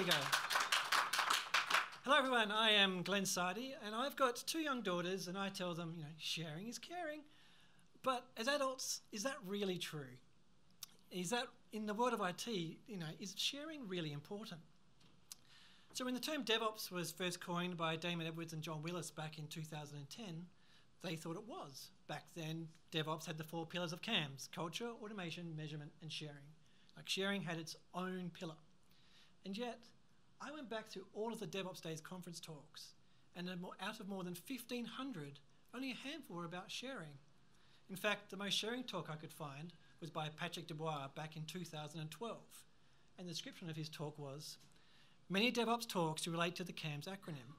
we go. Hello everyone, I am Glenn Sarti, and I've got 2 young daughters, and I tell them, sharing is caring. But as adults, is that really true? Is that, in the world of IT, is sharing really important? So when the term DevOps was first coined by Damon Edwards and John Willis back in 2010, they thought it was. Back then, DevOps had the 4 pillars of CAMS: culture, automation, measurement, and sharing. Like sharing had its own pillar. And yet, I went back through all of the DevOps Days conference talks, and out of more than 1,500, only a handful were about sharing. In fact, the most sharing talk I could find was by Patrick Dubois back in 2012. And the description of his talk was, many DevOps talks relate to the CAMS acronym.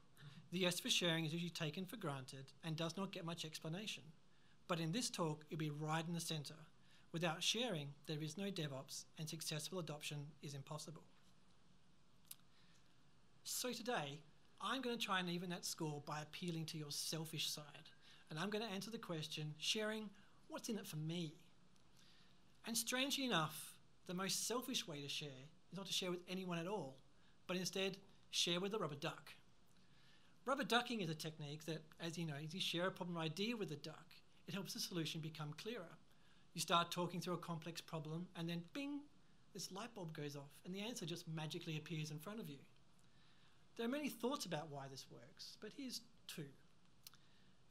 The S for sharing is usually taken for granted and does not get much explanation. But in this talk, it'll be right in the center. Without sharing, there is no DevOps, and successful adoption is impossible. So today, I'm going to try and even that score by appealing to your selfish side. And I'm going to answer the question, sharing, what's in it for me? And strangely enough, the most selfish way to share is not to share with anyone at all, but instead share with a rubber duck. Rubber ducking is a technique that, as you know, as you share a problem idea with a duck, it helps the solution become clearer. You start talking through a complex problem, and then bing, this light bulb goes off, and the answer just magically appears in front of you. There are many thoughts about why this works, but here's 2.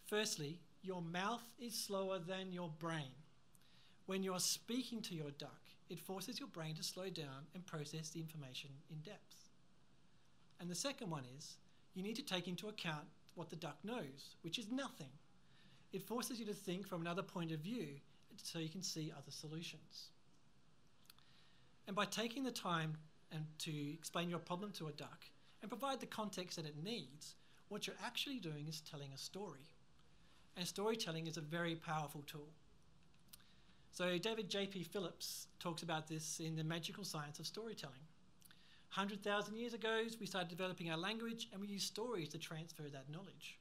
Firstly, your mouth is slower than your brain. When you're speaking to your duck, it forces your brain to slow down and process the information in depth. And the second one is, you need to take into account what the duck knows, which is nothing. It forces you to think from another point of view so you can see other solutions. And by taking the time to explain your problem to a duck, and provide the context that it needs, what you're actually doing is telling a story. And storytelling is a very powerful tool. So David J.P. Phillips talks about this in The Magical Science of Storytelling. 100,000 years ago, we started developing our language, and we used stories to transfer that knowledge.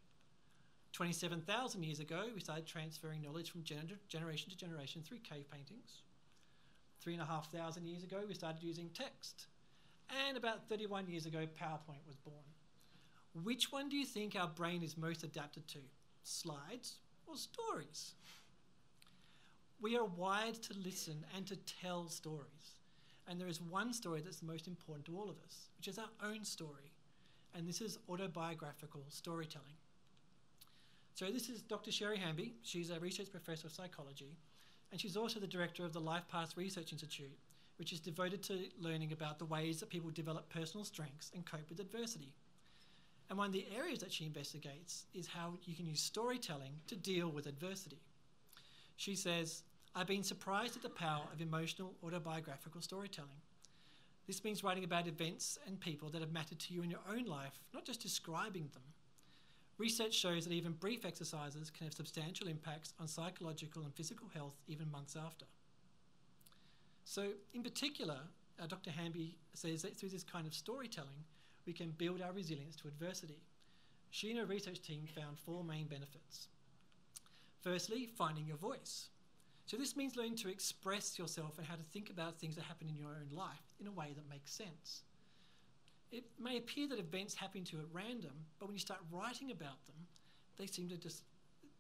27,000 years ago, we started transferring knowledge from generation to generation through cave paintings. 3,500 years ago, we started using text. And about 31 years ago, PowerPoint was born. Which one do you think our brain is most adapted to? Slides or stories? We are wired to listen and to tell stories. And there is one story that's the most important to all of us, which is our own story. And this is autobiographical storytelling. So this is Dr. Sherry Hamby. She's a research professor of psychology, and she's also the director of the LifePath Research Institute, which is devoted to learning about the ways that people develop personal strengths and cope with adversity. And one of the areas that she investigates is how you can use storytelling to deal with adversity. She says, I've been surprised at the power of emotional autobiographical storytelling. This means writing about events and people that have mattered to you in your own life, not just describing them. Research shows that even brief exercises can have substantial impacts on psychological and physical health even months after. So in particular, Dr. Hamby says that through this kind of storytelling, we can build our resilience to adversity. She and her research team found 4 main benefits. Firstly, finding your voice. So this means learning to express yourself and how to think about things that happen in your own life in a way that makes sense. It may appear that events happen to you at random, but when you start writing about them, they seem to just,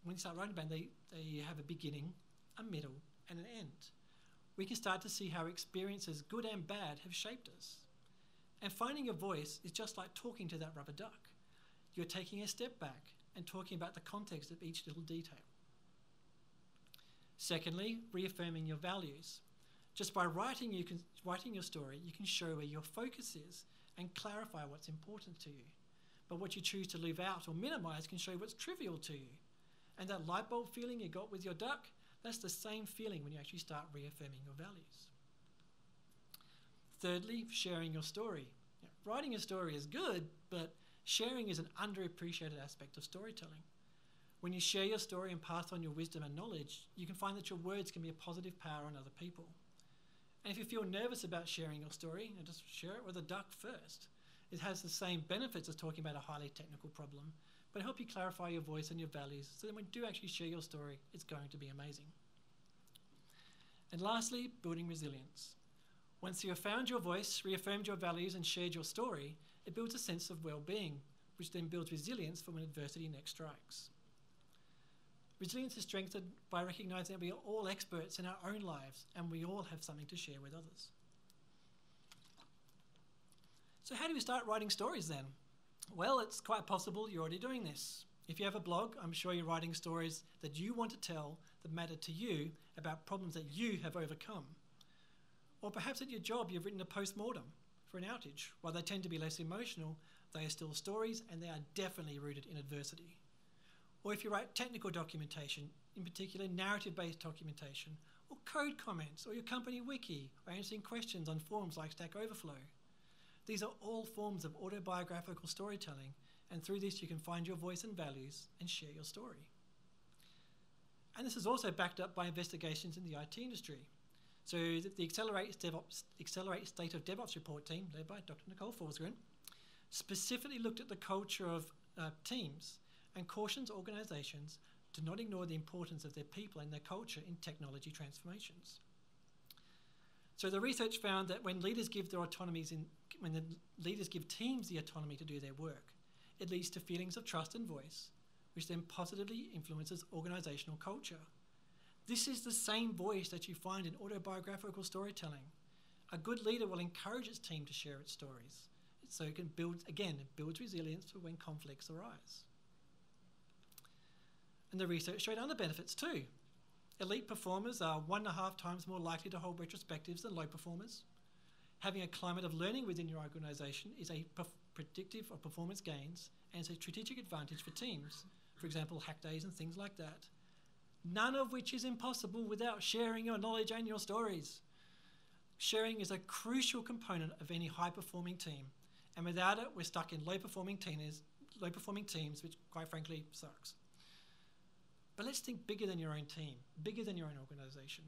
when you start writing about them, they have a beginning, a middle, and an end. We can start to see how experiences, good and bad, have shaped us. And finding your voice is just like talking to that rubber duck. You're taking a step back and talking about the context of each little detail. Secondly, reaffirming your values. Just by writing your story, you can show where your focus is and clarify what's important to you. But what you choose to leave out or minimize can show what's trivial to you. And that light bulb feeling you got with your duck, that's the same feeling when you actually start reaffirming your values. Thirdly, sharing your story. Writing a story is good, but sharing is an underappreciated aspect of storytelling. When you share your story and pass on your wisdom and knowledge, you can find that your words can be a positive power on other people. And if you feel nervous about sharing your story, just share it with a duck first. It has the same benefits as talking about a highly technical problem, but help you clarify your voice and your values so that when you do actually share your story, it's going to be amazing. And lastly, building resilience. Once you have found your voice, reaffirmed your values, and shared your story, it builds a sense of well-being, which then builds resilience for when adversity next strikes. Resilience is strengthened by recognising that we are all experts in our own lives and we all have something to share with others. So how do we start writing stories then? Well, it's quite possible you're already doing this. If you have a blog, I'm sure you're writing stories that you want to tell that matter to you about problems that you have overcome. Or perhaps at your job you've written a post-mortem for an outage. While they tend to be less emotional, they are still stories and they are definitely rooted in adversity. Or if you write technical documentation, in particular narrative-based documentation, or code comments, or your company wiki, or answering questions on forums like Stack Overflow. These are all forms of autobiographical storytelling, and through this you can find your voice and values and share your story. And this is also backed up by investigations in the IT industry. So the Accelerate State of DevOps report team, led by Dr. Nicole Forsgren, specifically looked at the culture of teams and cautions organizations to not ignore the importance of their people and their culture in technology transformations. So the research found that when leaders give when the leaders give teams the autonomy to do their work, it leads to feelings of trust and voice, which then positively influences organizational culture. This is the same voice that you find in autobiographical storytelling. A good leader will encourage its team to share its stories, so it can build, again, it builds resilience for when conflicts arise. And the research showed other benefits too. Elite performers are 1.5 times more likely to hold retrospectives than low performers. Having a climate of learning within your organisation is a predictive of performance gains and is a strategic advantage for teams. For example, hack days and things like that. None of which is impossible without sharing your knowledge and your stories. Sharing is a crucial component of any high-performing team, and without it, we're stuck in low-performing teams, which quite frankly sucks. But let's think bigger than your own team, bigger than your own organisation.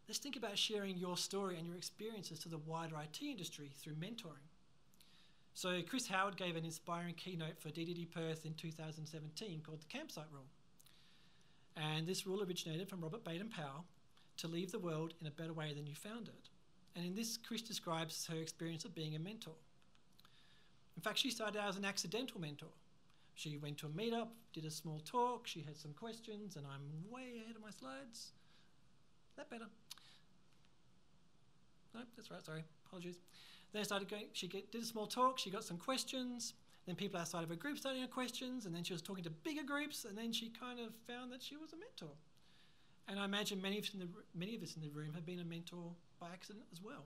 Let's think about sharing your story and your experiences to the wider IT industry through mentoring. So Chris Howard gave an inspiring keynote for DDD Perth in 2017 called the Campsite Rule. And this rule originated from Robert Baden-Powell to leave the world in a better way than you found it. And in this, Chris describes her experience of being a mentor. In fact, she started out as an accidental mentor. She went to a meetup, did a small talk, she had some questions, and I'm way ahead of my slides. Is that better? No, that's right, sorry, apologies. Then I started going, did a small talk, she got some questions, then people outside of her group started asking questions, and then she was talking to bigger groups, and then she kind of found that she was a mentor. And I imagine many of us in the room have been a mentor by accident as well.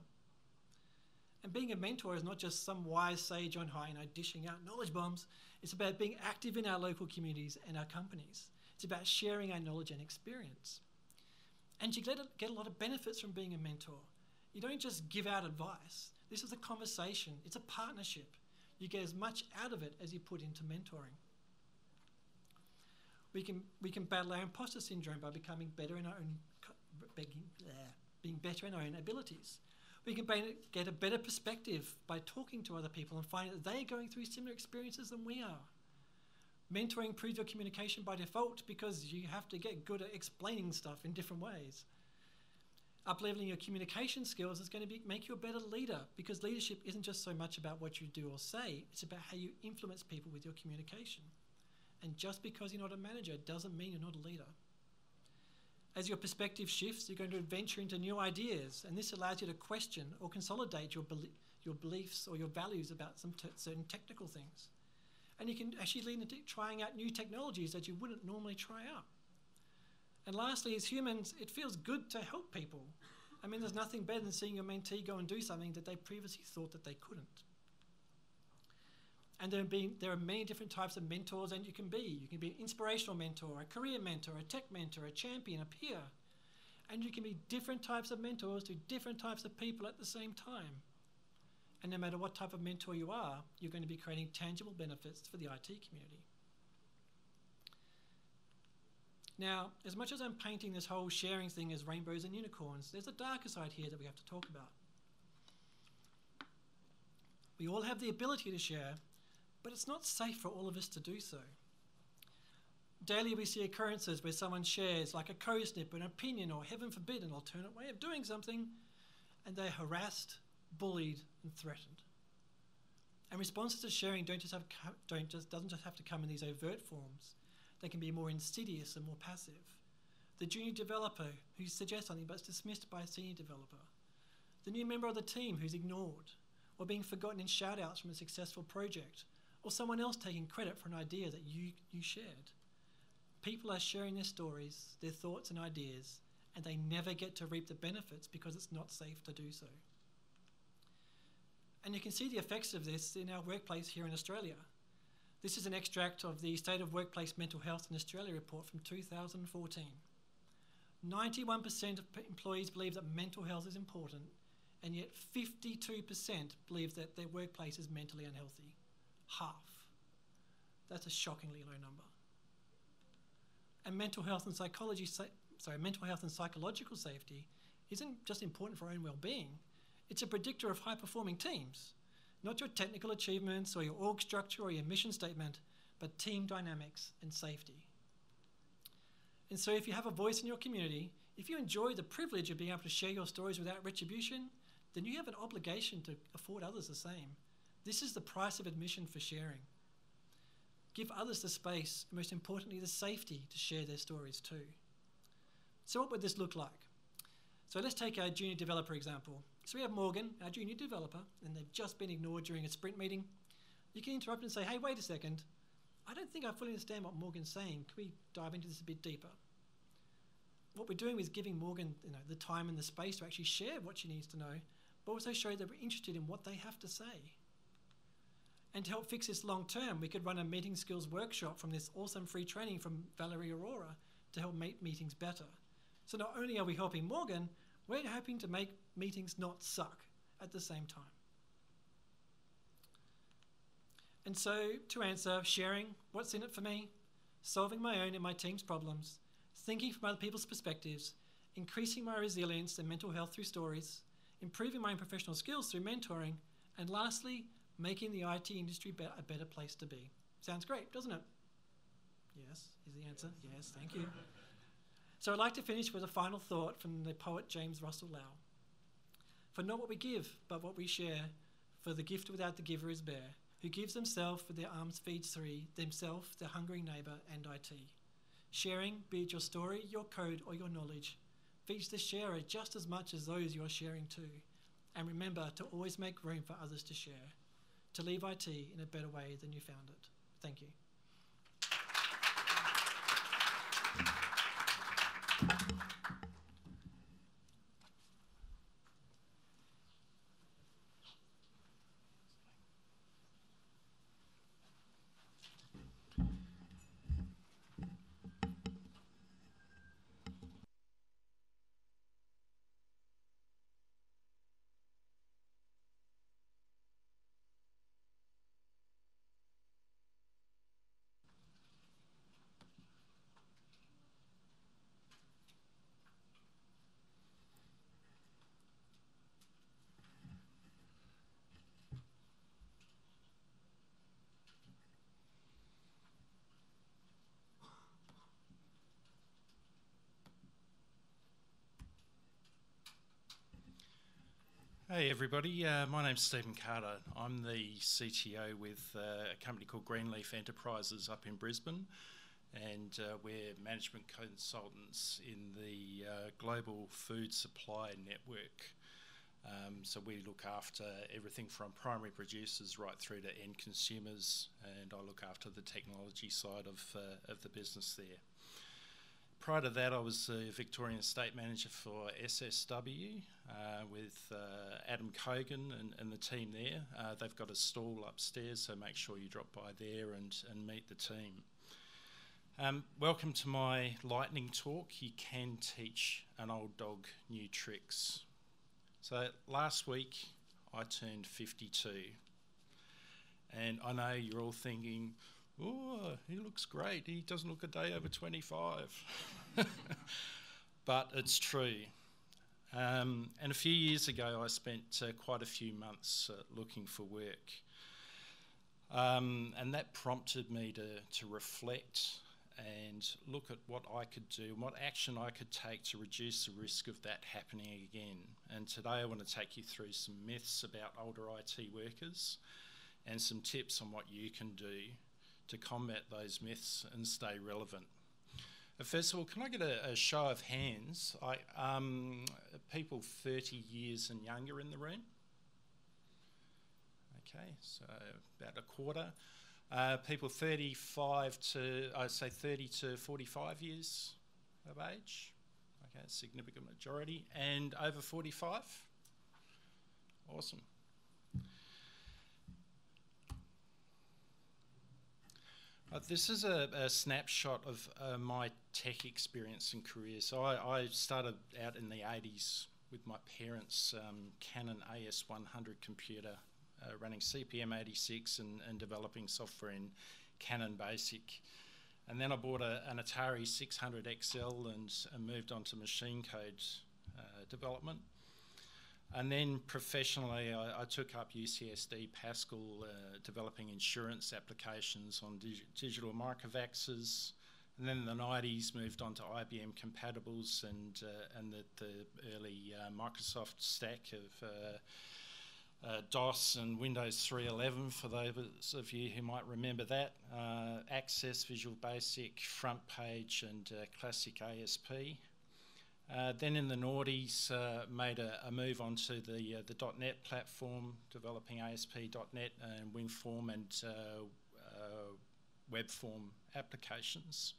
And being a mentor is not just some wise sage on high, dishing out knowledge bombs. It's about being active in our local communities and our companies. It's about sharing our knowledge and experience. And you get a lot of benefits from being a mentor. You don't just give out advice. This is a conversation. It's a partnership. You get as much out of it as you put into mentoring. We can battle our imposter syndrome by becoming better in our own, being better in our own abilities. We can get a better perspective by talking to other people and finding that they're going through similar experiences than we are. Mentoring improves your communication by default because you have to get good at explaining stuff in different ways. Up-leveling your communication skills is going to make you a better leader because leadership isn't just so much about what you do or say, it's about how you influence people with your communication. And just because you're not a manager doesn't mean you're not a leader. As your perspective shifts, you're going to venture into new ideas, and this allows you to question or consolidate your beliefs or your values about some certain technical things. And you can actually lead into trying out new technologies that you wouldn't normally try out. And lastly, as humans, it feels good to help people. I mean, there's nothing better than seeing your mentee go and do something that they previously thought that they couldn't. And there are many different types of mentors that you can be. You can be an inspirational mentor, a career mentor, a tech mentor, a champion, a peer. And you can be different types of mentors to different types of people at the same time. And no matter what type of mentor you are, you're going to be creating tangible benefits for the IT community. Now, as much as I'm painting this whole sharing thing as rainbows and unicorns, there's a darker side here that we have to talk about. We all have the ability to share, but it's not safe for all of us to do so. Daily we see occurrences where someone shares like a code snip, an opinion, or heaven forbid, an alternate way of doing something, and they're harassed, bullied, and threatened. And responses to sharing doesn't just have to come in these overt forms. They can be more insidious and more passive. The junior developer who suggests something but is dismissed by a senior developer. The new member of the team who's ignored, or being forgotten in shout-outs from a successful project, or someone else taking credit for an idea that you shared. People are sharing their stories, their thoughts and ideas, and they never get to reap the benefits because it's not safe to do so. And you can see the effects of this in our workplace here in Australia. This is an extract of the State of Workplace Mental Health in Australia report from 2014. 91% of employees believe that mental health is important, and yet 52% believe that their workplace is mentally unhealthy. Half. That's a shockingly low number. And mental health and psychological safety isn't just important for our own well-being. It's a predictor of high-performing teams. Not your technical achievements or your org structure or your mission statement, but team dynamics and safety. And so if you have a voice in your community, if you enjoy the privilege of being able to share your stories without retribution, then you have an obligation to afford others the same. This is the price of admission for sharing. Give others the space, and most importantly, the safety to share their stories too. So what would this look like? So let's take our junior developer example. So we have Morgan, our junior developer, and they've just been ignored during a sprint meeting. You can interrupt and say, hey, wait a second. I don't think I fully understand what Morgan's saying. Can we dive into this a bit deeper? What we're doing is giving Morgan the time and the space to actually share what she needs to know, but also show that we're interested in what they have to say. And to help fix this long term, we could run a meeting skills workshop from this awesome free training from Valerie Aurora to help make meetings better. So not only are we helping Morgan, we're hoping to make meetings not suck at the same time. And so to answer, sharing, what's in it for me? Solving my own and my team's problems, thinking from other people's perspectives, increasing my resilience and mental health through stories, improving my own professional skills through mentoring, and lastly, making the IT industry a better place to be. Sounds great, doesn't it? Yes, is the answer. Yes, thank you. So I'd like to finish with a final thought from the poet James Russell Lowe. For not what we give, but what we share, for the gift without the giver is bare, who gives themselves for their alms feeds three, themselves, their hungering neighbour, and IT. Sharing, be it your story, your code, or your knowledge, feeds the sharer just as much as those you are sharing to. And remember to always make room for others to share, to leave IT in a better way than you found it. Thank you. Hey everybody, my name's Stephen Carter. I'm the CTO with a company called Greenleaf Enterprises up in Brisbane, and we're management consultants in the global food supply network. So we look after everything from primary producers right through to end consumers, and I look after the technology side of the business there. Prior to that, I was the Victorian Estate Manager for SSW with Adam Cogan and the team there. They've got a stall upstairs, so make sure you drop by there and meet the team. Welcome to my lightning talk. You can teach an old dog new tricks. So last week, I turned 52. And I know you're all thinking, oh, he looks great. He doesn't look a day over 25. But it's true. And a few years ago, I spent quite a few months looking for work. And that prompted me to reflect and look at what I could do, what action I could take to reduce the risk of that happening again. And today I want to take you through some myths about older IT workers and some tips on what you can do to combat those myths and stay relevant. First of all, can I get a show of hands? People 30 years and younger in the room? Okay, so about a quarter. People 35 to, I'd say 30 to 45 years of age. Okay, a significant majority. And over 45? Awesome. This is a snapshot of my tech experience and career. So I started out in the 80s with my parents' Canon AS100 computer, running CPM86 and developing software in Canon Basic. And then I bought an Atari 600 XL and moved on to machine code development. And then professionally, I took up UCSD Pascal, developing insurance applications on digital microvaxes. And then in the 90s, moved on to IBM compatibles and the early Microsoft stack of DOS and Windows 3.11, for those of you who might remember that. Access, Visual Basic, Front Page, and Classic ASP. Then in the noughties, made a move onto the .NET platform, developing ASP.NET and WinForm and WebForm applications.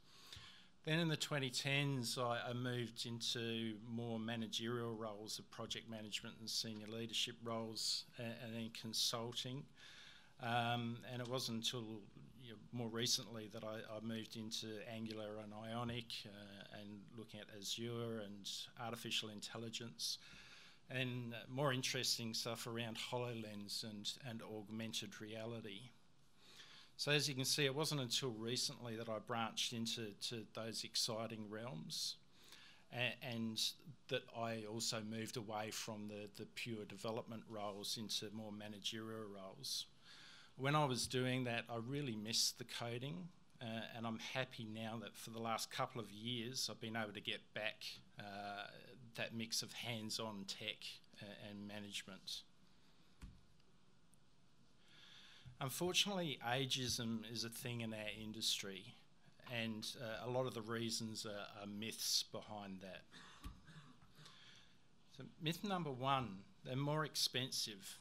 Then in the 2010s, I moved into more managerial roles of project management and senior leadership roles, and then consulting. And it wasn't until more recently that I moved into Angular and Ionic and looking at Azure and artificial intelligence, and more interesting stuff around HoloLens and augmented reality. So as you can see, it wasn't until recently that I branched into those exciting realms, and that I also moved away from the pure development roles into more managerial roles. When I was doing that, I really missed the coding, and I'm happy now that for the last couple of years I've been able to get back that mix of hands-on tech and management. Unfortunately, ageism is a thing in our industry, and a lot of the reasons are myths behind that. So myth number one, they're more expensive.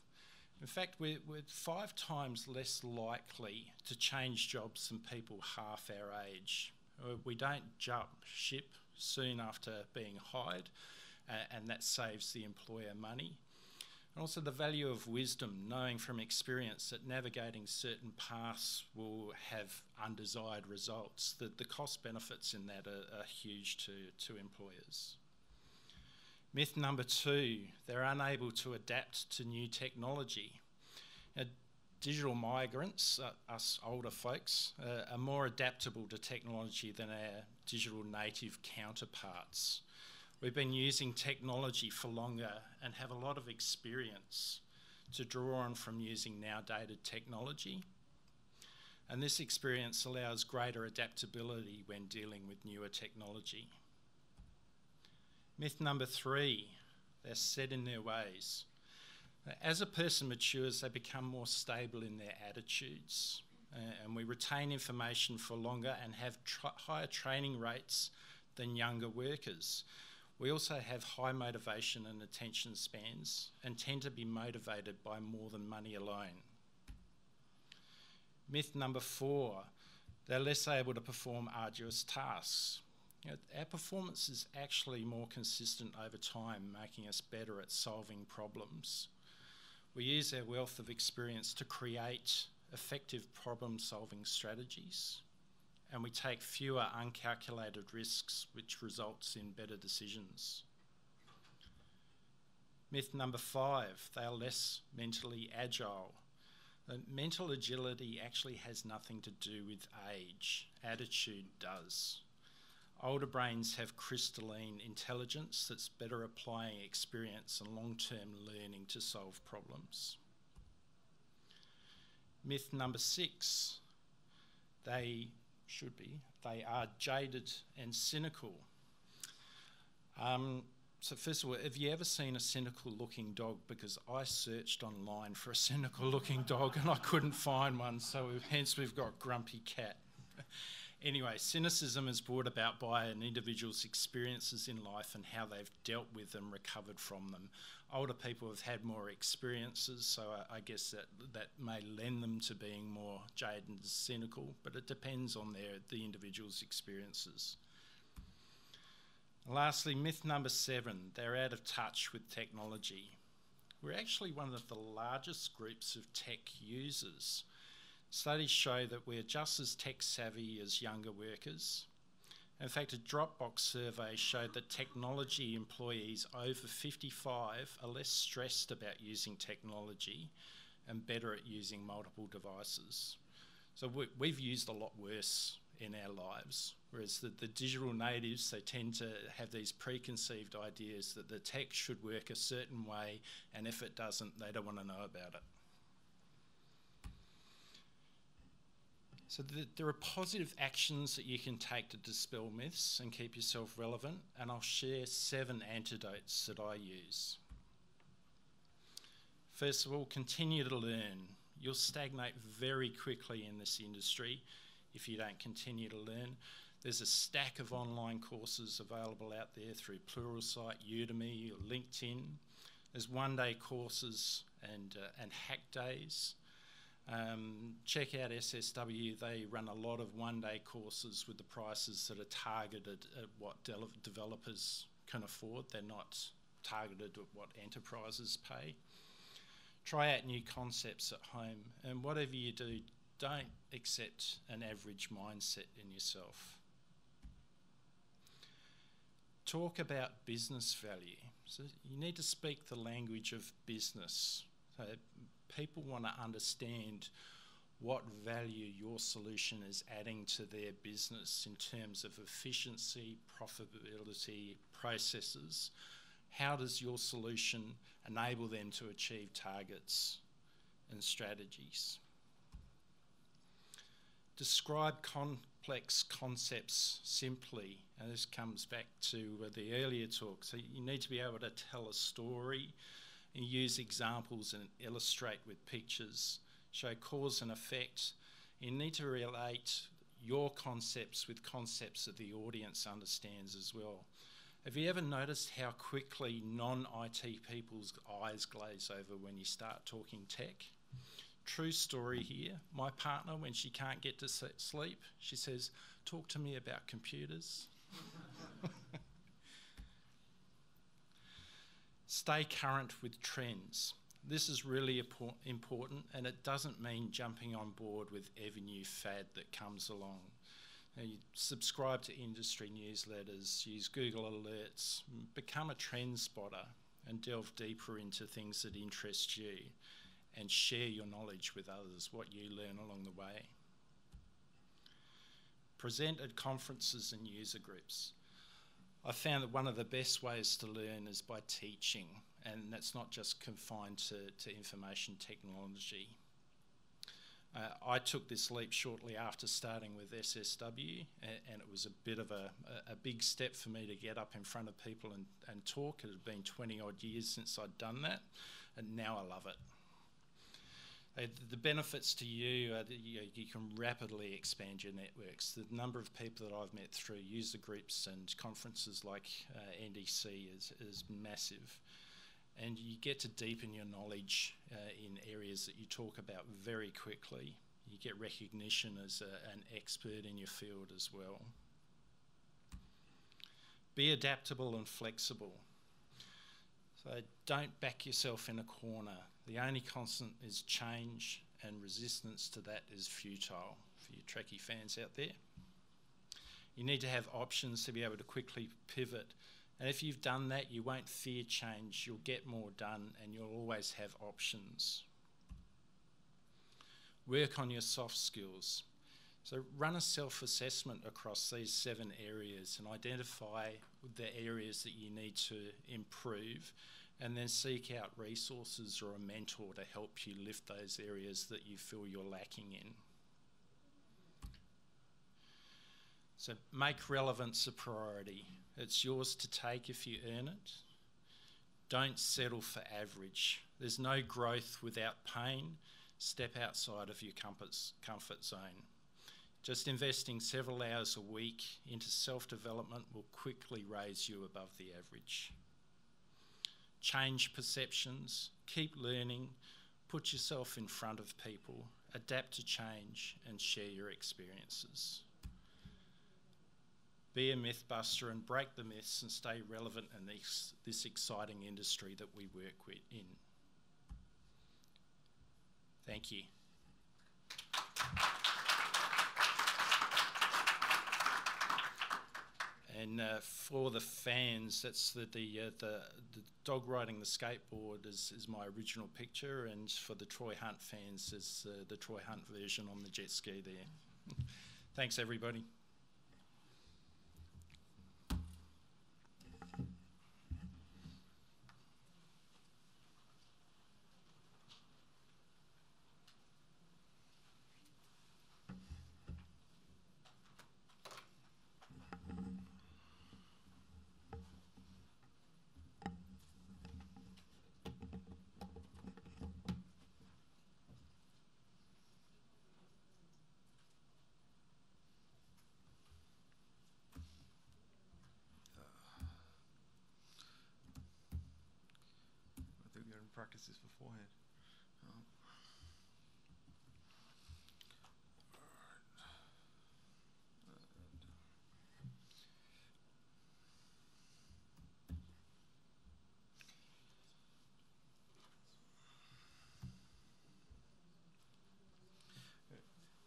In fact, we're 5 times less likely to change jobs than people half our age. We don't jump ship soon after being hired, and that saves the employer money. And also the value of wisdom, knowing from experience that navigating certain paths will have undesired results. The cost benefits in that are huge to employers. Myth number 2, they're unable to adapt to new technology. Digital migrants, us older folks, are more adaptable to technology than our digital native counterparts. We've been using technology for longer and have a lot of experience to draw on from using now dated technology. And this experience allows greater adaptability when dealing with newer technology. Myth number 3, they're set in their ways. As a person matures, they become more stable in their attitudes, and we retain information for longer and have higher training rates than younger workers. We also have high motivation and attention spans and tend to be motivated by more than money alone. Myth number 4, they're less able to perform arduous tasks. Our performance is actually more consistent over time, making us better at solving problems. We use our wealth of experience to create effective problem-solving strategies, and we take fewer uncalculated risks, which results in better decisions. Myth number 5, they are less mentally agile. Mental agility actually has nothing to do with age. Attitude does. Older brains have crystalline intelligence that's better applying experience and long-term learning to solve problems. Myth number 6, they should be, they are jaded and cynical. So first of all, have you ever seen a cynical looking dog? Because I searched online for a cynical looking dog and I couldn't find one, so hence we've got Grumpy Cat. Anyway, cynicism is brought about by an individual's experiences in life and how they've dealt with them, recovered from them. Older people have had more experiences, so I guess that may lend them to being more jaded and cynical, but it depends on the individual's experiences. Lastly, myth number 7, they're out of touch with technology. We're actually one of the largest groups of tech users. Studies show that we're just as tech savvy as younger workers. In fact, a Dropbox survey showed that technology employees over 55 are less stressed about using technology and better at using multiple devices. So we've used a lot worse in our lives, whereas the digital natives, they tend to have these preconceived ideas that the tech should work a certain way, and if it doesn't, they don't want to know about it. So there are positive actions that you can take to dispel myths and keep yourself relevant, and I'll share 7 antidotes that I use. First of all, continue to learn. You'll stagnate very quickly in this industry if you don't continue to learn. There's a stack of online courses available out there through Pluralsight, Udemy, or LinkedIn. There's one-day courses and hack days. Check out SSW. They run a lot of one-day courses with the prices that are targeted at what developers can afford. They're not targeted at what enterprises pay. Try out new concepts at home, and whatever you do, don't accept an average mindset in yourself. Talk about business value. So you need to speak the language of business. So people want to understand what value your solution is adding to their business in terms of efficiency, profitability, processes. How does your solution enable them to achieve targets and strategies? Describe complex concepts simply, and this comes back to the earlier talk. So you need to be able to tell a story and use examples and illustrate with pictures, show cause and effect. You need to relate your concepts with concepts that the audience understands as well. Have you ever noticed how quickly non-IT people's eyes glaze over when you start talking tech? True story here. My partner, when she can't get to sleep, she says, "Talk to me about computers." Stay current with trends. This is really important, and it doesn't mean jumping on board with every new fad that comes along. Now, you subscribe to industry newsletters, use Google Alerts, become a trend spotter, and delve deeper into things that interest you, and share your knowledge with others, what you learn along the way. Present at conferences and user groups. I found that one of the best ways to learn is by teaching, and that's not just confined to information technology. I took this leap shortly after starting with SSW, and it was a bit of a big step for me to get up in front of people and talk. It had been 20 odd years since I'd done that, and now I love it. The benefits to you are that you can rapidly expand your networks. The number of people that I've met through user groups and conferences like NDC is massive. And you get to deepen your knowledge in areas that you talk about very quickly. You get recognition as an expert in your field as well. Be adaptable and flexible. So don't back yourself in a corner. The only constant is change, and resistance to that is futile for you Trekkie fans out there. You need to have options to be able to quickly pivot. And if you've done that, you won't fear change. You'll get more done, and you'll always have options. Work on your soft skills. So run a self-assessment across these 7 areas and identify the areas that you need to improve, and then seek out resources or a mentor to help you lift those areas that you feel you're lacking in. So make relevance a priority. It's yours to take if you earn it. Don't settle for average. There's no growth without pain. Step outside of your comfort zone. Just investing several hours a week into self-development will quickly raise you above the average. Change perceptions, keep learning, put yourself in front of people, adapt to change and share your experiences. Be a mythbuster and break the myths and stay relevant in this exciting industry that we work in. Thank you. And for the fans, that's the dog riding the skateboard is my original picture, and for the Troy Hunt fans, is the Troy Hunt version on the jet ski there. Thanks, everybody. Practice this beforehand.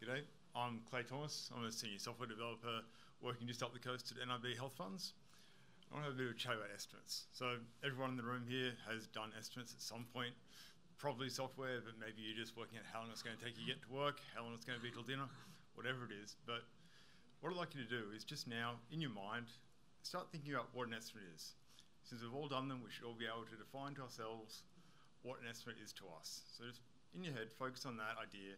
G'day, I'm Klee Thomas. I'm a senior software developer working just up the coast at NIB Health Funds. I want to have a bit of a chat about estimates. So everyone in the room here has done estimates at some point, probably software, but maybe you're just working out how long it's going to take you to get to work, how long it's going to be till dinner, whatever it is. But what I'd like you to do is just now, in your mind, start thinking about what an estimate is. Since we've all done them, we should all be able to define to ourselves what an estimate is to us. So just in your head, focus on that idea,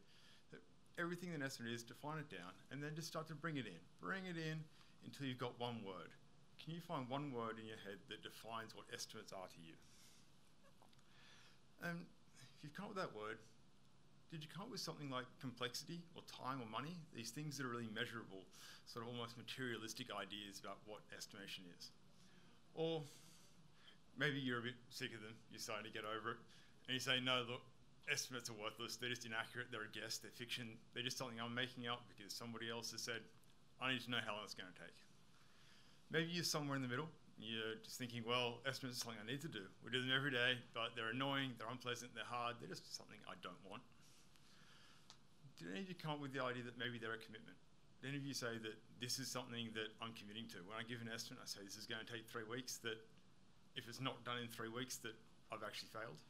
that everything an estimate is, define it down, and then just start to bring it in. Bring it in until you've got one word. Can you find one word in your head that defines what estimates are to you? And if you've come up with that word, did you come up with something like complexity or time or money? These things that are really measurable, sort of almost materialistic ideas about what estimation is. Or maybe you're a bit sick of them, you're starting to get over it, and you say, no, look, estimates are worthless, they're just inaccurate, they're a guess, they're fiction, they're just something I'm making up because somebody else has said, I need to know how long it's going to take. Maybe you're somewhere in the middle. You're just thinking, well, estimates are something I need to do. We do them every day, but they're annoying, they're unpleasant, they're hard, they're just something I don't want. Did any of you come up with the idea that maybe they're a commitment? Did any of you say that this is something that I'm committing to? When I give an estimate, I say this is going to take 3 weeks, that if it's not done in 3 weeks, that I've actually failed?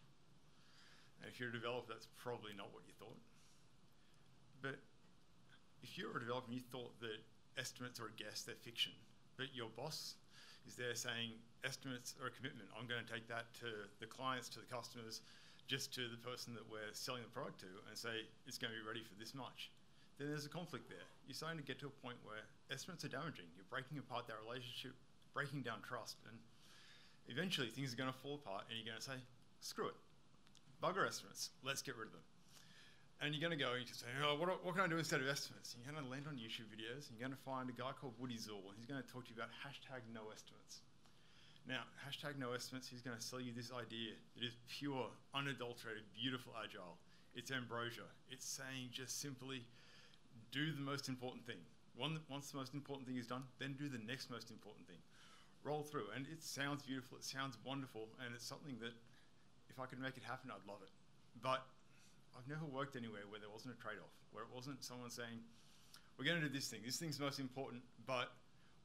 And if you're a developer, that's probably not what you thought. But if you're a developer and you thought that estimates are a guess, they're fiction, but your boss is there saying estimates are a commitment. I'm going to take that to the clients, to the customers, just to the person that we're selling the product to and say it's going to be ready for this much. Then there's a conflict there. You're starting to get to a point where estimates are damaging. You're breaking apart that relationship, breaking down trust, and eventually things are going to fall apart and you're going to say, screw it. Bugger estimates. Let's get rid of them. And you're going to go and you say, oh, what can I do instead of estimates? And you're going to land on YouTube videos and you're going to find a guy called Woody Zool and he's going to talk to you about #NoEstimates. Now, #NoEstimates, he's going to sell you this idea. It is pure, unadulterated, beautiful agile. It's ambrosia. It's saying just simply do the most important thing. Once the most important thing is done, then do the next most important thing. Roll through. And it sounds beautiful. It sounds wonderful. And it's something that if I could make it happen, I'd love it. But I've never worked anywhere where there wasn't a trade-off, where it wasn't someone saying, we're going to do this thing's most important, but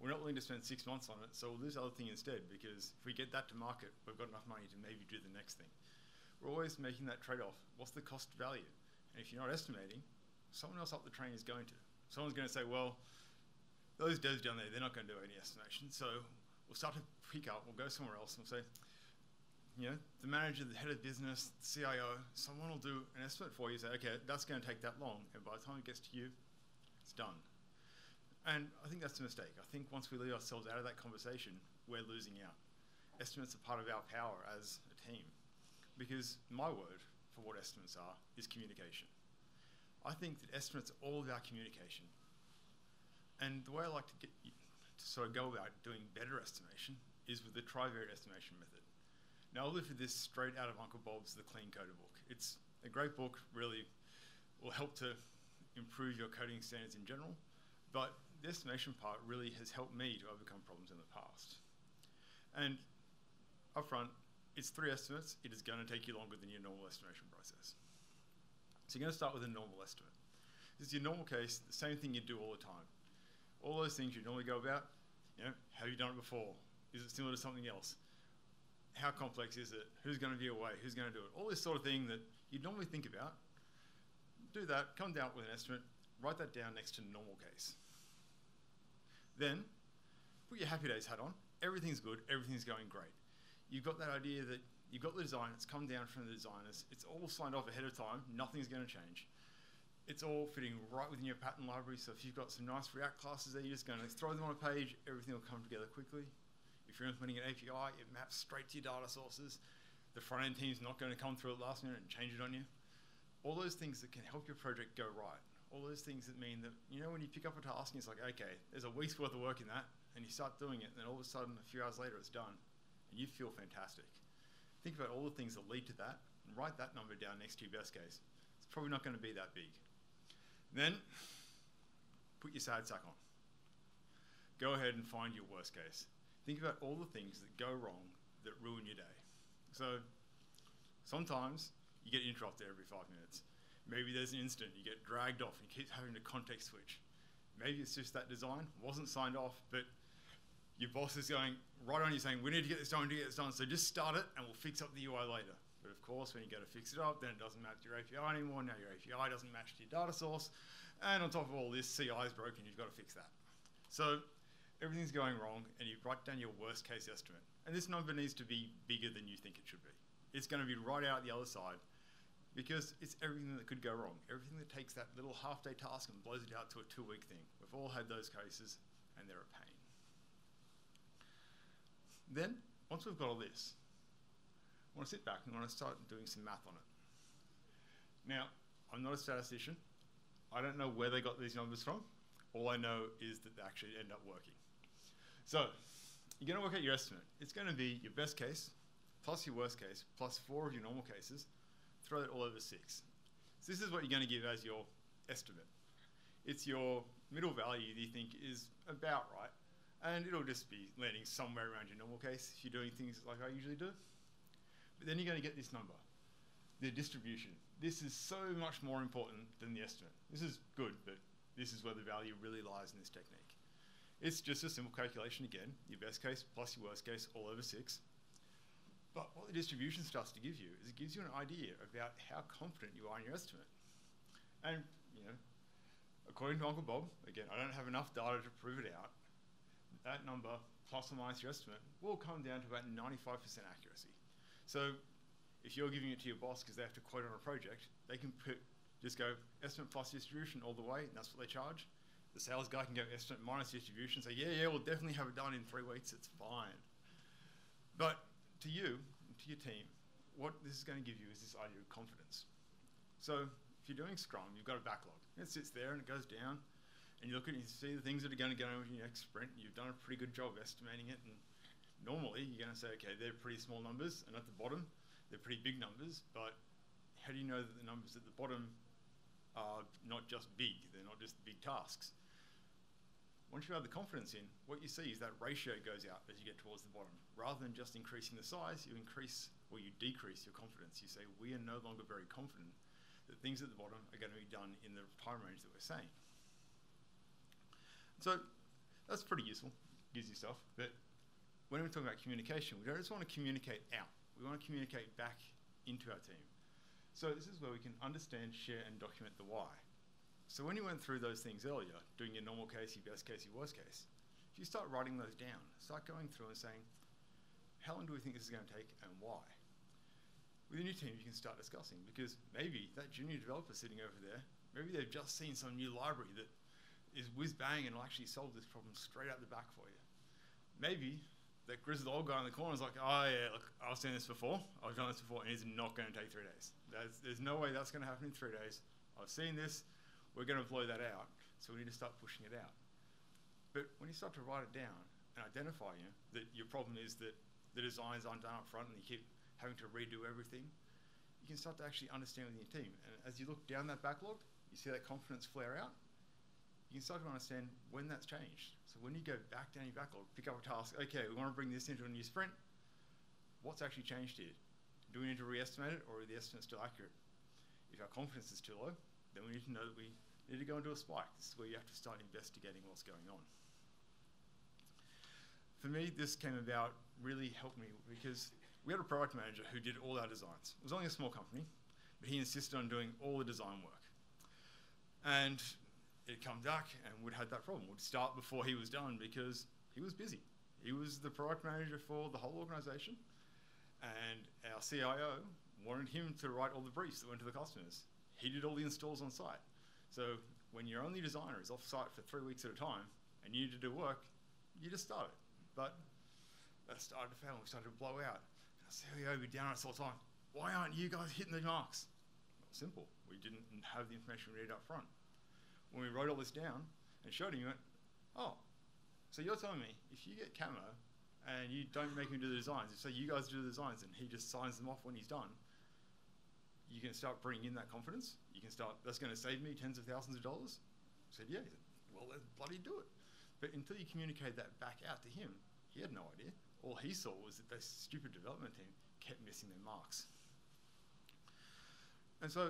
we're not willing to spend 6 months on it, so we'll do this other thing instead, because if we get that to market, we've got enough money to maybe do the next thing. We're always making that trade-off. What's the cost value? And if you're not estimating, someone else up the train is going to. Someone's going to say, well, those devs down there, they're not going to do any estimation, so we'll start to pick up, we'll go somewhere else, and we'll say, you know, the manager, the head of business, the CIO, someone will do an estimate for you, say, okay, that's going to take that long, and by the time it gets to you, it's done. And I think that's a mistake. I think once we leave ourselves out of that conversation, we're losing out. Estimates are part of our power as a team, because my word for what estimates are is communication. I think that estimates are all about communication. And the way I like to sort of go about doing better estimation is with the trivariate estimation method. Now, I lifted this straight out of Uncle Bob's The Clean Coder book. It's a great book, really will help to improve your coding standards in general, but the estimation part really has helped me to overcome problems in the past. And up front, it's 3 estimates. It is going to take you longer than your normal estimation process. So you're going to start with a normal estimate. This is your normal case, the same thing you do all the time. All those things you normally go about, have you done it before? Is it similar to something else? How complex is it? Who's going to be away? Who's going to do it? All this sort of thing that you normally think about. Do that, come down with an estimate, write that down next to normal case. Then, put your happy days hat on. Everything's good, everything's going great. You've got that idea that you've got the design, it's come down from the designers, it's all signed off ahead of time, nothing's going to change. It's all fitting right within your pattern library, so if you've got some nice React classes there, you're just going to throw them on a page, everything will come together quickly. If you're implementing an API, it maps straight to your data sources. The front-end team's not going to come through at last minute and change it on you. All those things that can help your project go right. All those things that mean that, when you pick up a task and it's like, okay, there's a week's worth of work in that, and you start doing it, and then all of a sudden, a few hours later, it's done, and you feel fantastic. Think about all the things that lead to that, and write that number down next to your best case. It's probably not going to be that big. Then, put your sad sack on. Go ahead and find your worst case. Think about all the things that go wrong that ruin your day. So, sometimes you get interrupted every 5 minutes. Maybe there's an incident, you get dragged off and you keep having to context switch. Maybe it's just that design wasn't signed off, but your boss is going right on you saying, we need to get this done, so just start it and we'll fix up the UI later. But of course, when you go to fix it up, then it doesn't match your API anymore. Now your API doesn't match to your data source. And on top of all this, CI is broken, you've got to fix that. So everything's going wrong and you write down your worst case estimate. And this number needs to be bigger than you think it should be. It's going to be right out the other side because it's everything that could go wrong. Everything that takes that little half-day task and blows it out to a 2-week thing. We've all had those cases and they're a pain. Then, once we've got all this, I want to sit back and I want to start doing some math on it. Now, I'm not a statistician. I don't know where they got these numbers from. All I know is that they actually end up working. So, you're going to work out your estimate. It's going to be your best case, plus your worst case, plus 4 of your normal cases. Throw it all over 6. So this is what you're going to give as your estimate. It's your middle value that you think is about right. And it'll just be landing somewhere around your normal case if you're doing things like I usually do. But then you're going to get this number, the distribution. This is so much more important than the estimate. This is good, but this is where the value really lies in this technique. It's just a simple calculation again, your best case plus your worst case all over 6. But what the distribution starts to give you is it gives you an idea about how confident you are in your estimate. And, according to Uncle Bob, again, I don't have enough data to prove it out, that number, plus or minus your estimate, will come down to about 95% accuracy. So if you're giving it to your boss because they have to quote on a project, they can just go estimate plus distribution all the way, and that's what they charge. The sales guy can go estimate minus distribution, say, yeah, we'll definitely have it done in 3 weeks, it's fine. But to you, to your team, what this is going to give you is this idea of confidence. So if you're doing Scrum, you've got a backlog. It sits there and it goes down, and you look at it and you see the things that are going to go into your next sprint, and you've done a pretty good job estimating it, and normally you're going to say, okay, they're pretty small numbers, and at the bottom, they're pretty big numbers, but how do you know that the numbers at the bottom are not just big, they're not just big tasks? Once you have the confidence in, what you see is that ratio goes out as you get towards the bottom. Rather than just increasing the size, you increase or you decrease your confidence. You say, we are no longer very confident that things at the bottom are going to be done in the time range that we're saying. So that's pretty useful, gives you stuff. But when we're talking about communication, we don't just want to communicate out. We want to communicate back into our team. So this is where we can understand, share, and document the why. So when you went through those things earlier, doing your normal case, your best case, your worst case, if you start writing those down, start going through and saying, how long do we think this is going to take and why? Within your team, you can start discussing because maybe that junior developer sitting over there, maybe they've just seen some new library that is whiz bang and it'll actually solve this problem straight out the back for you. Maybe that grizzled old guy in the corner is like, oh yeah, look, I've seen this before, I've done this before, and it's not going to take 3 days. There's no way that's going to happen in 3 days. I've seen this, we're going to blow that out, so we need to start pushing it out. But when you start to write it down and identify that your problem is that the designs aren't done up front and you keep having to redo everything, you can start to actually understand with your team. And as you look down that backlog, you see that confidence flare out, you can start to understand when that's changed. So when you go back down your backlog, pick up a task, okay, we want to bring this into a new sprint, what's actually changed here? Do we need to re-estimate it, or are the estimates still accurate? If our confidence is too low, then we need to know that we need to go into a spike. This is where you have to start investigating what's going on. For me, this came about really helped me because we had a product manager who did all our designs. It was only a small company, but he insisted on doing all the design work. And it'd come back and we'd had that problem. We'd start before he was done because he was busy. He was the product manager for the whole organization, and our CIO wanted him to write all the briefs that went to the customers. He did all the installs on site. So when your only designer is off site for 3 weeks at a time and you need to do work, you just start it. But that started to fail, we started to blow out. And our CEO would be down on us all the time. Why aren't you guys hitting the marks? Well, simple, we didn't have the information we needed up front. When we wrote all this down and showed him, he went, oh, so you're telling me if you get Camo and you don't make him do the designs, so you guys do the designs and he just signs them off when he's done, you can start bringing in that confidence. You can start, that's going to save me tens of thousands of dollars. I said, yeah. He said, well, then bloody do it. But until you communicate that back out to him, he had no idea. All he saw was that this stupid development team kept missing their marks. And so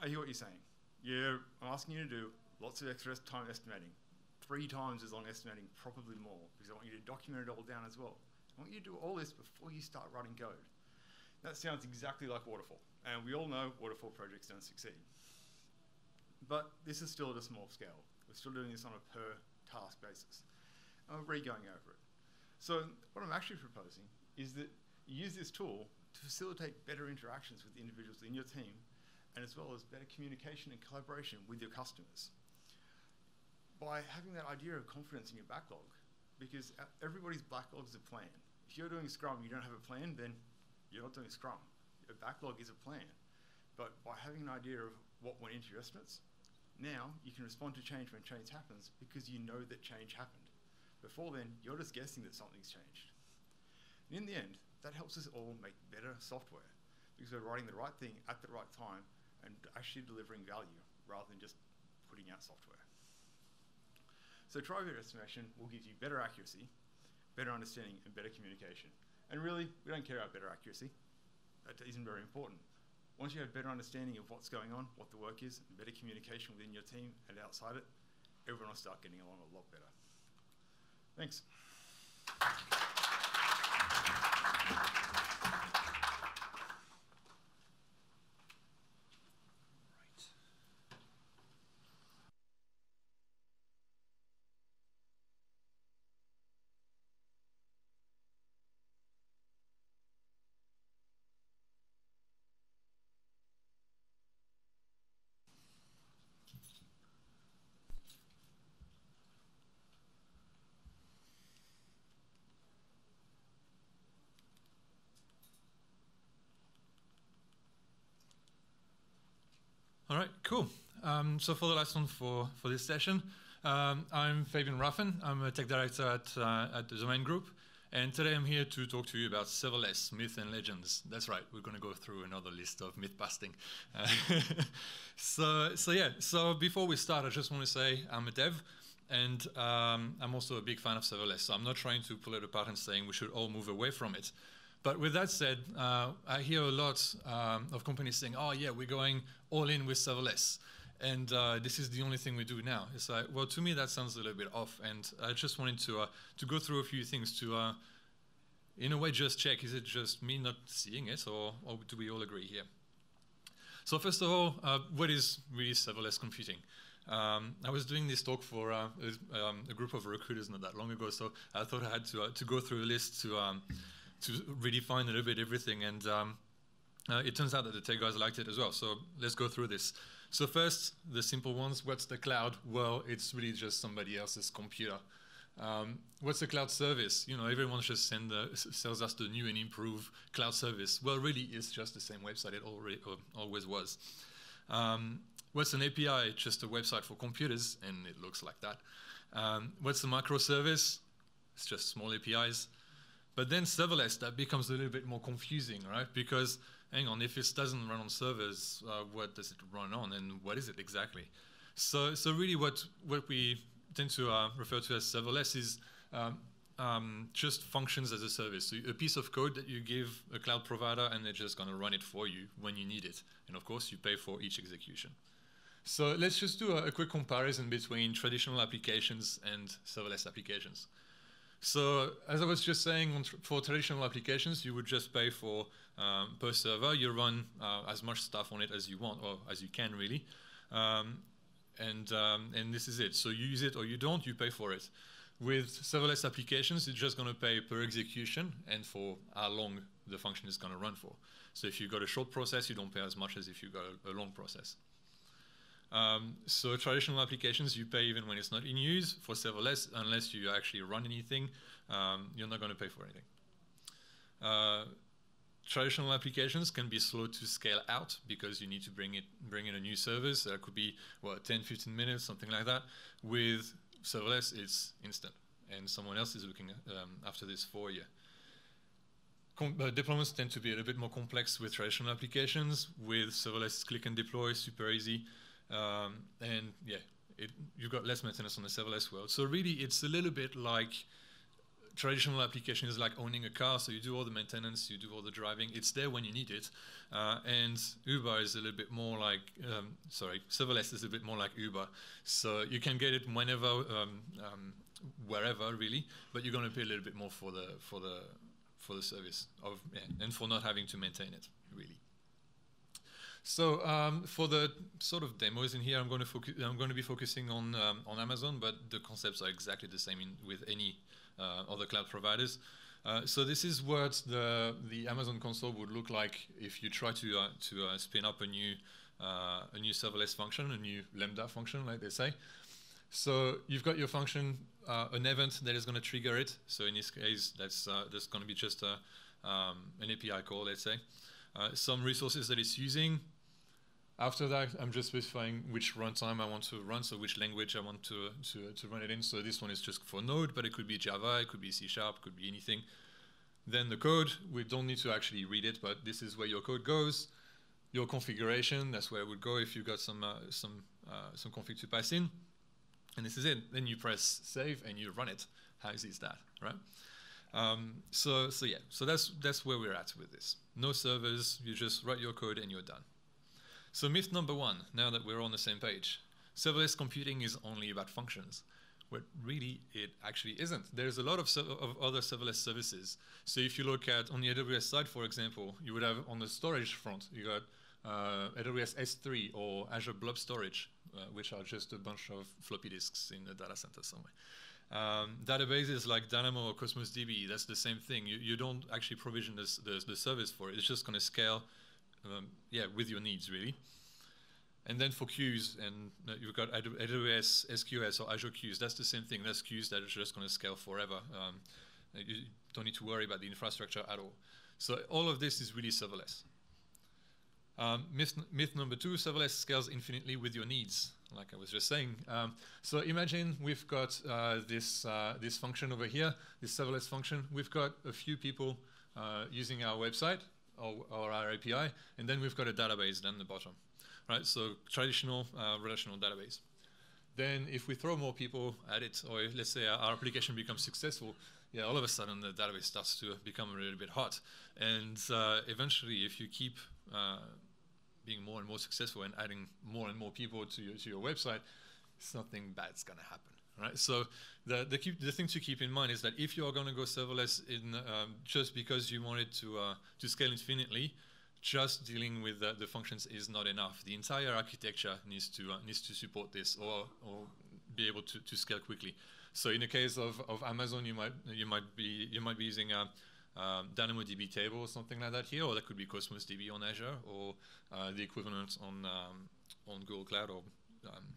I hear what you're saying. Yeah, I'm asking you to do lots of extra time estimating. 3 times as long estimating, probably more, because I want you to document it all down as well. I want you to do all this before you start writing code. That sounds exactly like waterfall, and we all know waterfall projects don't succeed. But this is still at a small scale. We're still doing this on a per task basis. And we're going over it. So what I'm actually proposing is that you use this tool to facilitate better interactions with the individuals in your team, and as well as better communication and collaboration with your customers. By having that idea of confidence in your backlog, because everybody's backlog is a plan. If you're doing Scrum and you don't have a plan, then you're not doing Scrum. Your backlog is a plan. But by having an idea of what went into your estimates, now you can respond to change when change happens because you know that change happened. Before then, you're just guessing that something's changed. And in the end, that helps us all make better software because we're writing the right thing at the right time and actually delivering value rather than just putting out software. So try-bit estimation will give you better accuracy, better understanding, and better communication. And really, we don't care about better accuracy. That isn't very important. Once you have better understanding of what's going on, what the work is, and better communication within your team and outside it, everyone will start getting along a lot better. Thanks. All right, cool. So for the last one for this session, I'm Fabien Ruffin. I'm a tech director at the Domain Group. And today I'm here to talk to you about serverless, myth and legends. That's right, we're going to go through another list of myth busting. So before we start, I just want to say I'm a dev, and I'm also a big fan of serverless. So I'm not trying to pull it apart and saying we should all move away from it. But with that said, I hear a lot of companies saying, oh yeah, we're going all in with serverless. And this is the only thing we do now. It's like, well, to me, that sounds a little bit off. And I just wanted to go through a few things to, in a way, just check, is it just me not seeing it, or do we all agree here? So first of all, what is really serverless computing? I was doing this talk for a group of recruiters not that long ago, so I thought I had to go through a list to redefine a little bit everything, and it turns out that the tech guys liked it as well. So let's go through this. So first, the simple ones. What's the cloud? Well, it's really just somebody else's computer. What's the cloud service? You know, everyone just sells us the new and improved cloud service. Well, really, it's just the same website it always was. What's an API? Just a website for computers, and it looks like that. What's a microservice? It's just small APIs. But then serverless, that becomes a little bit more confusing, right? Because, hang on, if it doesn't run on servers, what does it run on, and what is it exactly? So really what we tend to refer to as serverless is just functions as a service. So a piece of code that you give a cloud provider, and they're just going to run it for you when you need it. And of course, you pay for each execution. So let's just do a quick comparison between traditional applications and serverless applications. So as I was just saying, for traditional applications, you would just pay for per server. You run as much stuff on it as you want, or as you can really. And this is it. So you use it or you don't, you pay for it. With serverless applications, you're just going to pay per execution and for how long the function is going to run for. So if you've got a short process, you don't pay as much as if you've got a long process. So traditional applications, you pay even when it's not in use. For serverless, unless you actually run anything, you're not going to pay for anything. Traditional applications can be slow to scale out because you need to bring in a new service. That could be, 10, 15 minutes, something like that. With serverless, it's instant, and someone else is looking after this for you. Deployments tend to be a little bit more complex with traditional applications. With serverless, click and deploy, super easy. And yeah, you've got less maintenance on the serverless world. So really, it's a little bit like traditional application is like owning a car. So you do all the maintenance, you do all the driving. It's there when you need it. And Uber is a little bit more like, serverless is a bit more like Uber. So you can get it whenever, wherever really, but you're going to pay a little bit more for the service and for not having to maintain it really. So for the sort of demos in here, I'm going to be focusing on Amazon, but the concepts are exactly the same with any other cloud providers. So this is what the Amazon console would look like if you try to spin up a new serverless function, a new Lambda function, like they say. So you've got your function, an event that is going to trigger it. So in this case, that's going to be just an API call, let's say. Some resources that it's using. After that, I'm just specifying which runtime I want to run, so which language I want to run it in. So this one is just for Node, but it could be Java, it could be C#, it could be anything. Then the code, we don't need to actually read it, but this is where your code goes. Your configuration, that's where it would go if you've got some config to pass in. And this is it. Then you press save and you run it. How easy is that, right? So that's where we're at with this. No servers, you just write your code and you're done. So myth number one, now that we're on the same page, serverless computing is only about functions. But really, it actually isn't. There's a lot of other serverless services. So if you look at, on the AWS side, for example, you would have on the storage front, you got AWS S3 or Azure Blob Storage, which are just a bunch of floppy disks in a data center somewhere. Databases like Dynamo or Cosmos DB, that's the same thing. You don't actually provision the service for it. It's just going to scale with your needs, really. And then for queues, and you've got AWS SQS or Azure Queues. That's the same thing. That's queues that are just going to scale forever. You don't need to worry about the infrastructure at all. So all of this is really serverless. Myth number two, serverless scales infinitely with your needs, like I was just saying. So imagine we've got this function over here, this serverless function. We've got a few people using our website or our API, and then we've got a database down the bottom. Right, so traditional relational database. Then if we throw more people at it, or let's say our application becomes successful, all of a sudden the database starts to become a little bit hot. And eventually, if you keep being more and more successful and adding more and more people to your website, something bad's going to happen. Right? So the thing to keep in mind is that if you're going to go serverless just because you want it to scale infinitely, just dealing with the functions is not enough. The entire architecture needs to support this or be able to scale quickly. So in the case of Amazon, you might be using a DynamoDB table or something like that here, or that could be Cosmos DB on Azure, or the equivalent on Google Cloud or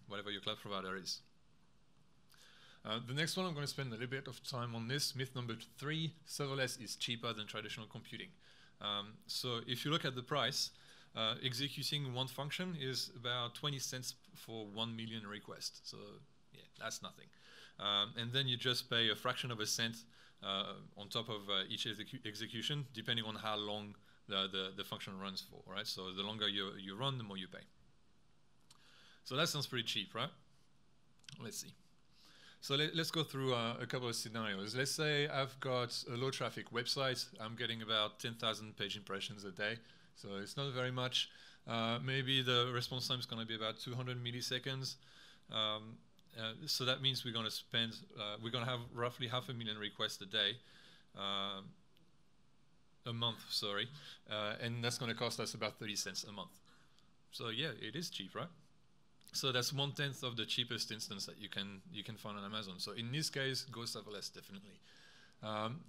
whatever your cloud provider is. The next one, I'm going to spend a little bit of time on this. Myth number 3, serverless is cheaper than traditional computing. So if you look at the price, executing one function is about 20 cents for 1 million requests. So yeah, that's nothing. And then you just pay a fraction of a cent on top of each execution, depending on how long the function runs for, right? So the longer you run, the more you pay. So that sounds pretty cheap, right? Let's see. So let's go through a couple of scenarios. Let's say I've got a low traffic website. I'm getting about 10,000 page impressions a day. So it's not very much. Maybe the response time is going to be about 200 milliseconds. So that means we're going to spend, we're going to have roughly 500,000 requests a day, a month, sorry. And that's going to cost us about 30 cents a month. So yeah, it is cheap, right? So that's 1/10 of the cheapest instance that you can find on Amazon. So in this case, go serverless definitely.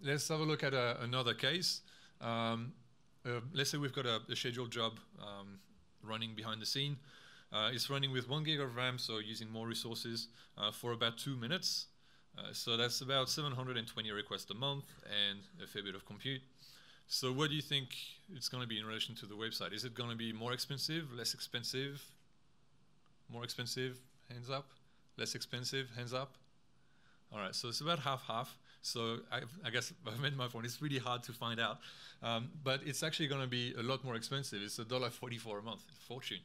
Let's have a look at another case. Let's say we've got a scheduled job running behind the scene. It's running with 1 gig of RAM, so using more resources for about 2 minutes. So that's about 720 requests a month and a fair bit of compute. So what do you think it's going to be in relation to the website? Is it going to be more expensive, less expensive? More expensive, hands up. Less expensive, hands up. All right, so it's about half-half. So I guess I've made my point. It's really hard to find out. But it's actually going to be a lot more expensive. It's $1.44 a month, fortune.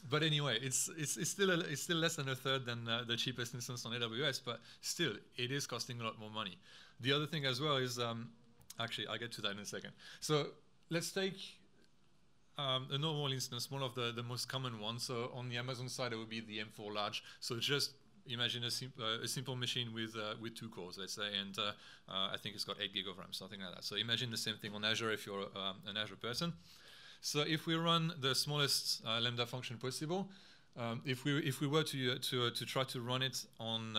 But anyway, it's still less than a third than the cheapest instance on AWS, but still, it is costing a lot more money. The other thing as well is, actually, I'll get to that in a second. So let's take a normal instance, one of the most common ones. So on the Amazon side, it would be the M4 large. So just imagine a simple machine with 2 cores, let's say, and I think it's got 8 gig of RAM, something like that. So imagine the same thing on Azure if you're an Azure person. So if we run the smallest Lambda function possible, if we were to try to run it on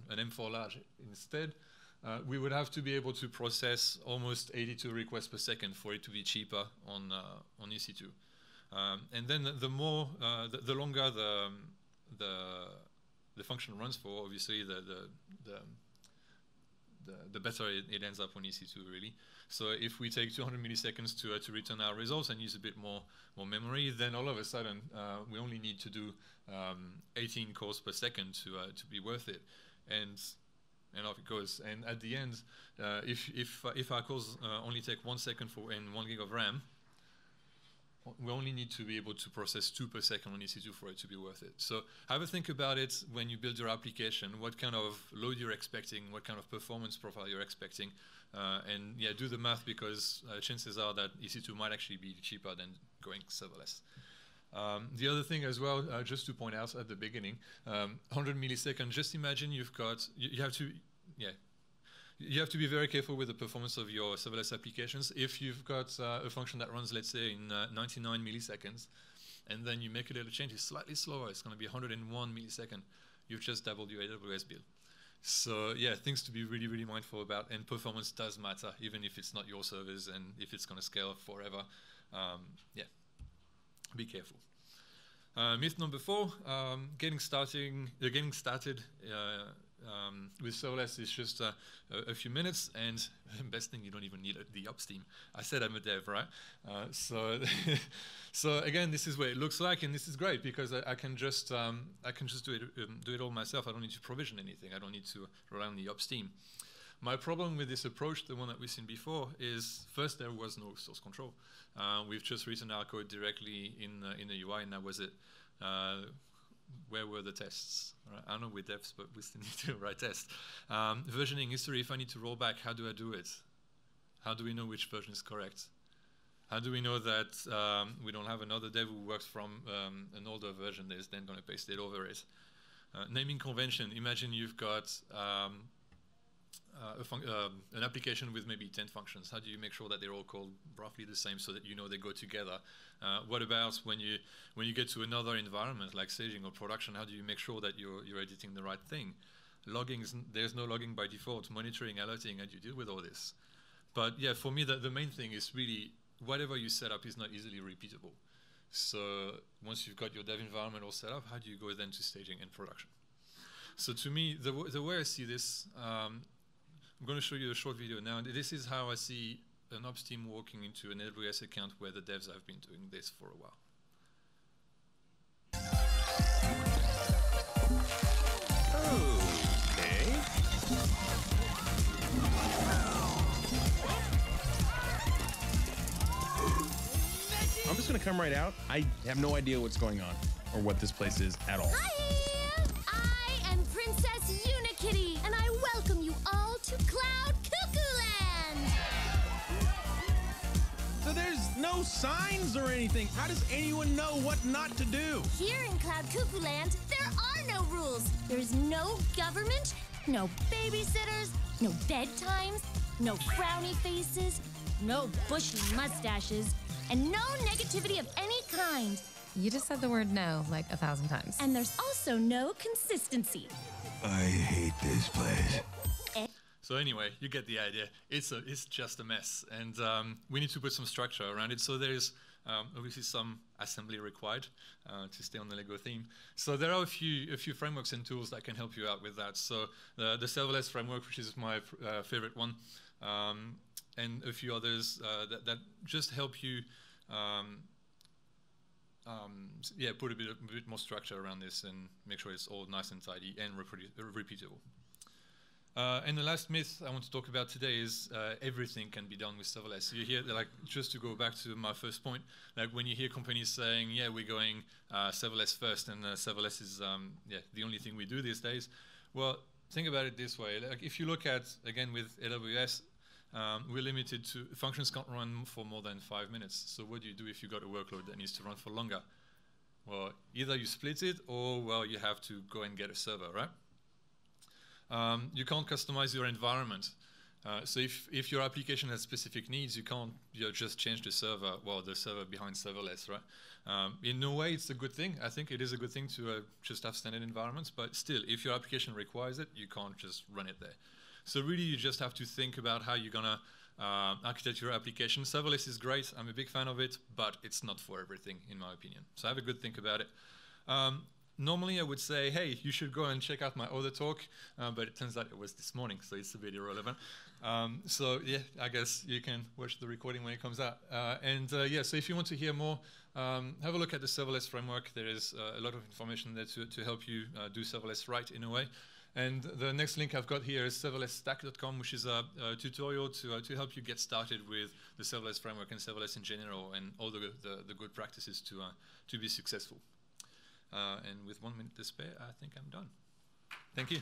an M4 large instead, we would have to be able to process almost 82 requests per second for it to be cheaper on EC2. And then the longer the function runs for, obviously, the better it ends up on EC2, really. So if we take 200 milliseconds to return our results and use a bit more memory, then all of a sudden we only need to do 18 cores per second to be worth it, and off it goes. And at the end, if our cores only take 1 second and 1 gig of RAM, we only need to be able to process 2 per second on EC2 for it to be worth it. So have a think about it when you build your application, what kind of load you're expecting, what kind of performance profile you're expecting, and yeah, do the math, because chances are that EC2 might actually be cheaper than going serverless. The other thing as well, just to point out at the beginning, 100 milliseconds, just imagine you have to be very careful with the performance of your serverless applications. If you've got a function that runs, let's say, in 99 milliseconds, and then you make a little change, it's slightly slower, it's going to be 101 milliseconds, you've just doubled your AWS bill. So yeah, things to be really, really mindful about, and performance does matter, even if it's not your servers and if it's going to scale forever. Yeah, be careful. Myth number 4, getting started with serverless is just a few minutes, and best thing, you don't even need the ops team. I said I'm a dev, right? So again, this is what it looks like, and this is great because I can just do it all myself. I don't need to provision anything. I don't need to rely on the ops team. My problem with this approach, the one that we've seen before, is first, there was no source control. We've just written our code directly in the UI, and that was it. Where were the tests? Right. I know we're devs, but we still need to write tests. Versioning history, if I need to roll back, how do I do it? How do we know which version is correct? How do we know that we don't have another dev who works from an older version that is then going to paste it over it? Naming convention, imagine you've got an application with maybe 10 functions. How do you make sure that they're all called roughly the same so that you know they go together? What about when you get to another environment like staging or production? How do you make sure that you're editing the right thing? Logging, there's no logging by default. Monitoring, alerting, how do you deal with all this? But yeah, for me, the main thing is really whatever you set up is not easily repeatable. So once you've got your dev environment all set up, how do you go then to staging and production? So to me, the way I see this, I'm going to show you a short video now. This is how I see an ops team walking into an AWS account where the devs have been doing this for a while. Okay. I'm just gonna come right out. I have no idea what's going on or what this place is at all. Hi! I am Princess Unikitty, and I welcome you all to Cloud Cuckoo Land! So there's no signs or anything. How does anyone know what not to do? Here in Cloud Cuckoo Land, there are no rules. There's no government, no babysitters, no bedtimes, no frowny faces, no bushy mustaches, and no negativity of any kind. You just said the word no like 1,000 times. And there's also no consistency. I hate this place. So anyway, you get the idea. It's just a mess, and we need to put some structure around it. So there's obviously some assembly required to stay on the Lego theme. So there are a few frameworks and tools that can help you out with that. So the Serverless framework, which is my favorite one, and a few others that just help you put a bit more structure around this and make sure it's all nice and tidy and repeatable. And the last myth I want to talk about today is everything can be done with serverless. You hear, like, just to go back to my first point, like when you hear companies saying, yeah, we're going serverless first, and serverless is the only thing we do these days. Well, think about it this way. Like, if you look at, again, with AWS, we're limited to, functions can't run for more than 5 minutes. So what do you do if you've got a workload that needs to run for longer? Well, either you split it, or, well, you have to go and get a server, right? You can't customize your environment. So if your application has specific needs, you can't just change the server, the server behind serverless, right? In no way it's a good thing. I think it is a good thing to just have standard environments, but still, if your application requires it, you can't just run it there. So really, you just have to think about how you're gonna architect your application. Serverless is great, I'm a big fan of it, but it's not for everything, in my opinion. So have a good think about it. Normally, I would say, hey, you should go and check out my other talk, but it turns out it was this morning, so it's a bit irrelevant. So yeah, I guess you can watch the recording when it comes out. So if you want to hear more, have a look at the serverless framework. There is a lot of information there to help you do serverless right in a way. And the next link I've got here is serverlessstack.com, which is a tutorial to help you get started with the serverless framework and serverless in general, and all the good practices to be successful. And with 1 minute to spare, I think I'm done. Thank you.